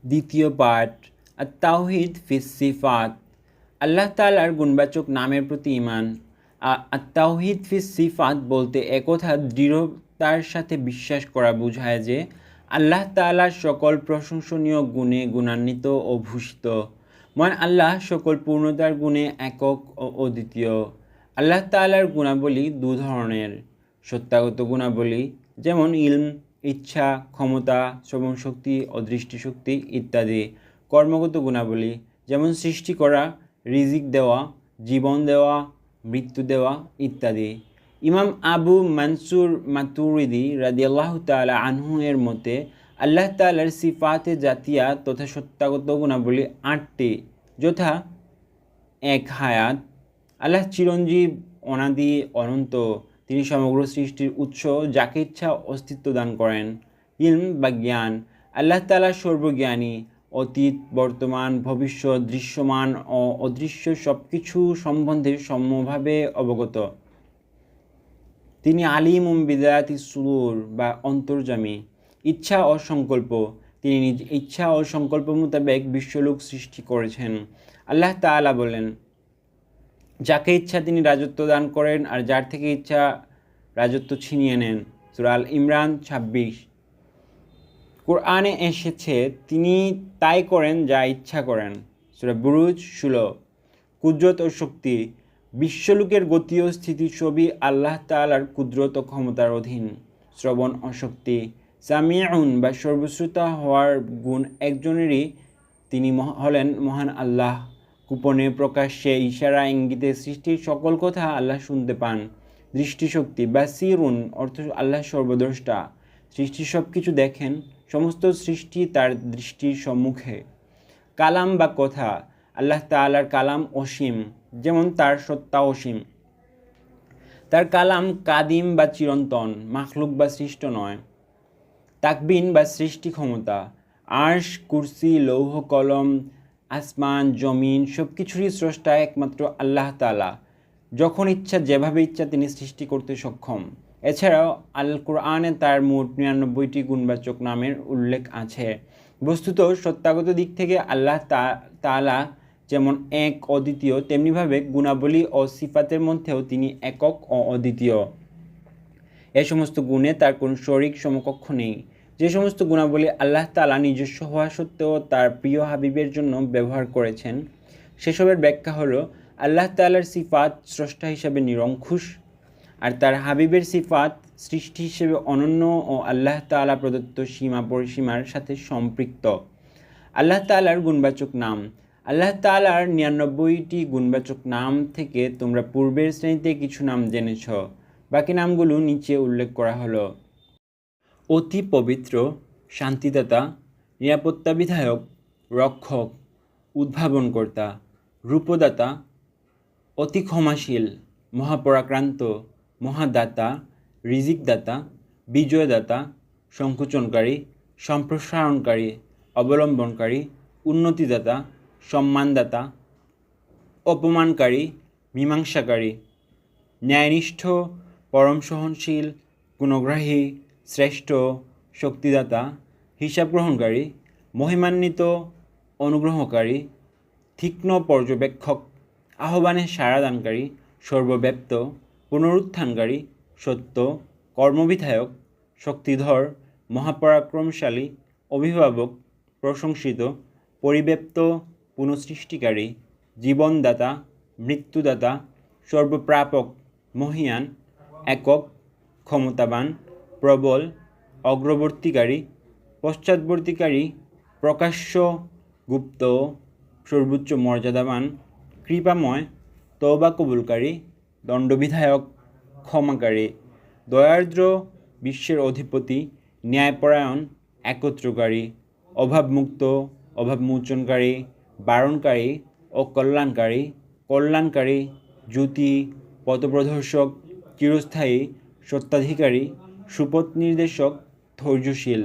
দ্বিতীয় পাঠ আত-তাওহীদ ফিস সিফাত, আল্লাহ তাআলার গুণবাচক নামের প্রতি ঈমান। আত-তাওহীদ ফিস সিফাত বলতে একথা দৃঢ়তার সাথে বিশ্বাস করা বোঝায় যে আল্লাহ তাআলা সকল প্রশংসনীয় গুণে গুণান্বিত ও ভূষিত। মহান আল্লাহ সকল পূর্ণতার গুণে একক ও অদ্বিতীয়। আল্লাহ তাআলার গুণাবলী দু ধরনের: সত্তাগত গুণাবলী, যেমন ইলম, ইচ্ছা, ক্ষমতা, শ্রবণশক্তি ও দৃষ্টিশক্তি ইত্যাদি; কর্মগত গুণাবলী, যেমন সৃষ্টি করা, রিজিক দেওয়া, জীবন দেওয়া, মৃত্যু দেওয়া ইত্যাদি। ইমাম আবু মানসুর মাতুরিদি রাদিয়াল্লাহু তাআলা আনহু এর মতে আল্লাহ তাআলার সিফাতে জাতিয়া তথা সত্তাগত গুণাবলী ৮টি, যথা: ১. হায়াত, আল্লাহ চিরঞ্জীব, অনাদি, অনন্ত, তিনি সমগ্র সৃষ্টির উৎস, যাকে ইচ্ছা অস্তিত্ব দান করেন। ইলম বা জ্ঞান, আল্লাহ তাআলা সর্বজ্ঞানী, অতীত, বর্তমান, ভবিষ্যৎ, দৃশ্যমান ও অদৃশ্য সব কিছু সম্বন্ধে সম্যভাবে অবগত। তিনি আলিমুম বিযাতিস সুদূর বা অন্তর্যামী। ইচ্ছা ও সংকল্প, তিনি নিজ ইচ্ছা ও সংকল্প মোতাবেক বিশ্বলোক সৃষ্টি করেছেন। আল্লাহ তাআলা বলেন, যাকে ইচ্ছা তিনি রাজত্ব দান করেন আর যার থেকে ইচ্ছা রাজত্ব ছিনিয়ে নেন। সূরা আল ইমরান ২৬। কোরআনে এসেছে, তিনি তাই করেন যা ইচ্ছা করেন। সূরা বুরুজ ১৬। কুদরত ও শক্তি, বিশ্বলোকের গতি ও স্থিতি সবই আল্লাহ তাআলার কুদরত ও ক্ষমতার অধীন। শ্রবণ ও শক্তি, সামিউন বা সর্বশ্রোতা হওয়ার গুণ একজনেরই, তিনি হলেন মহান আল্লাহ। গোপনে প্রকাশ্যে ইশারা ইঙ্গিতে সৃষ্টির সকল কথা আল্লাহ শুনতে পান। দৃষ্টিশক্তি, বাসিরুন অর্থ আল্লাহ সর্বদ্রষ্টা, সৃষ্টি সব কিছু দেখেন, সমস্ত সৃষ্টি তার দৃষ্টির সম্মুখে। কালাম বা কথা, আল্লাহ তাআলার কালাম অসীম, যেমন তার সত্তা অসীম। তার কালাম কাদিম বা চিরন্তন, মাখলুক বা সৃষ্ট নয়। তাকবিন বা সৃষ্টি ক্ষমতা, আরশ, কুরসি, লৌহ কলম, আসমান, জমিন সব কিছুরই স্রষ্টা একমাত্র আল্লাহ তাআলা। যখন ইচ্ছা, যেভাবে ইচ্ছা তিনি সৃষ্টি করতে সক্ষম। এছাড়াও আল কোরআনে তার মোট ৯৯টি গুণবাচক নামের উল্লেখ আছে। বস্তুত সত্তাগত দিক থেকে আল্লাহ তাআলা যেমন এক অদ্বিতীয়, তেমনিভাবে গুণাবলী ও সিফাতের মধ্যেও তিনি একক ও অদ্বিতীয়। এ সমস্ত গুণে তার কোনো শরীক সমকক্ষ নেই। যে সমস্ত গুণাবলী আল্লাহ তাআলা নিজস্ব হওয়া সত্ত্বেও তার প্রিয় হাবিবের জন্য ব্যবহার করেছেন, সেসবের ব্যাখ্যা হলো, আল্লাহ তাআলার সিফাত স্রষ্টা হিসাবে নিরঙ্কুশ, আর তার হাবিবের সিফাত সৃষ্টি হিসেবে অনন্য ও আল্লাহ তাআলা প্রদত্ত সীমা পরিসীমার সাথে সম্পৃক্ত। আল্লাহ তাআলার গুণবাচক নাম, আল্লাহ তাআলার ৯৯টি গুণবাচক নাম থেকে তোমরা পূর্বের শ্রেণীতে কিছু নাম জেনেছ। বাকি নামগুলো নিচে উল্লেখ করা হলো: অতি পবিত্র, শান্তিদাতা, নিরাপত্তা বিধায়ক, রক্ষক, উদ্ভাবনকর্তা, রূপদাতা, অতি ক্ষমাশীল, মহাপরাক্রান্ত, মহাদাতা, রিজিকদাতা, বিজয়দাতা, সংকোচনকারী, সম্প্রসারণকারী, অবলম্বনকারী, উন্নতিদাতা, সম্মানদাতা, অপমানকারী, মীমাংসাকারী, ন্যায়নিষ্ঠ, পরম সহনশীল, গুণগ্রাহী, শ্রেষ্ঠ, শক্তিদাতা, হিসাব গ্রহণকারী, মহিমান্বিত, অনুগ্রহকারী, তীক্ষ্ণ পর্যবেক্ষক, আহ্বানে সাড়াদানকারী, সর্বব্যাপ্ত, পুনরুত্থানকারী, সত্য, কর্মবিধায়ক, শক্তিধর, মহাপরাক্রমশালী, অভিভাবক, প্রশংসিত, পরিব্যাপ্ত, পুনঃসৃষ্টিকারী, জীবনদাতা, মৃত্যুদাতা, সর্বপ্রাপক, মহীয়ান, একক, ক্ষমতাবান, প্রবল, অগ্রবর্তীকারী, পশ্চাৎবর্তীকারী, প্রকাশ্য, গুপ্ত, সর্বোচ্চ মর্যাদাবান, কৃপাময়, তওবা কবুলকারী, দণ্ডবিধায়ক, ক্ষমাকারী, দয়ার্দ্র, বিশ্বের অধিপতি, ন্যায়পরায়ণ, একত্রকারী, অভাবমুক্ত, অভাবমোচনকারী, বারণকারী ও কল্যাণকারী, কল্যাণকারী, জ্যোতি, পথপ্রদর্শক, চিরস্থায়ী, সত্ত্বাধিকারী, সুপথ নির্দেশক, ধৈর্যশীল।